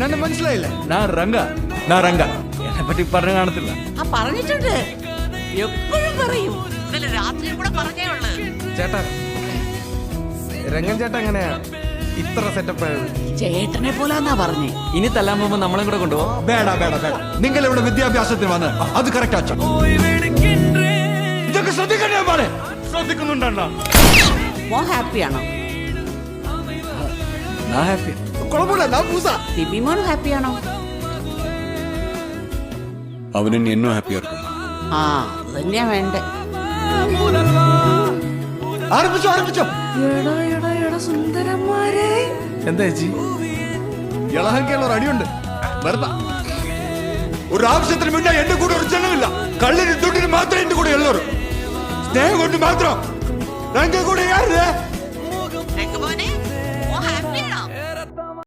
ನನ್ನ മനസ്സിലായില്ല. ഞാൻ രംഗ എന്നെ പറ്റി പറഞ്ഞു കാണത്തില്ല. പറഞ്ഞിട്ടുണ്ട്, എപ്പോഴും പറയും. ഇന്നലെ രാത്രിയും കൂടെ പറഞ്ഞേ ഉള്ളു. ചേട്ടാ, രംഗൻ ചേട്ടാ എങ്ങനെയാ ഇത്ര സെറ്റപ്പ് ആയത്? ചേട്ടനെ പോലാന്നാ പറഞ്ഞേ. ഇനി തല്ലാൻ പോകുമ്പോ നമ്മളെ കൂടെ കൊണ്ടുപോകും. വേണ്ട വേണ്ട വേണ്ട, നിങ്ങൾ ഇവിടെ വിദ്യാഭ്യാസത്തിന് വന്ന് അത് കറക്റ്റ് ആച്ച. ഇതൊക്കെ ശ്രദ്ധിക്കണ്ടേ പോലെ ശ്രദ്ധിക്കുന്നുണ്ടോ? മോ ഹാപ്പിയാണോ? ഞാൻ ഹാപ്പി. കുഴപ്പമില്ല. ബിബി മോൻ ഹാപ്പിയാണോ? അവനും എന്നും ഹാപ്പി ആയിരിക്കും. ആ, അത് തന്നെയാ വേണ്ടേ. ആരംഭിച്ചോ. സുന്ദരന്മാരെ, എന്താ ചേച്ചി ഇളഹങ്കയുള്ള ഒരു അടിയുണ്ട്. വെറുതെ ഒരു ആവശ്യത്തിന് മുന്നേ എന്റെ കൂടെ ഒരു ചെലവില്ല. കള്ളിന് തൊട്ടിന് മാത്രമേ എന്റെ കൂടെ ഉള്ളൂ. സ്നേഹം കൊണ്ട് മാത്രം രംഗ കൂടെ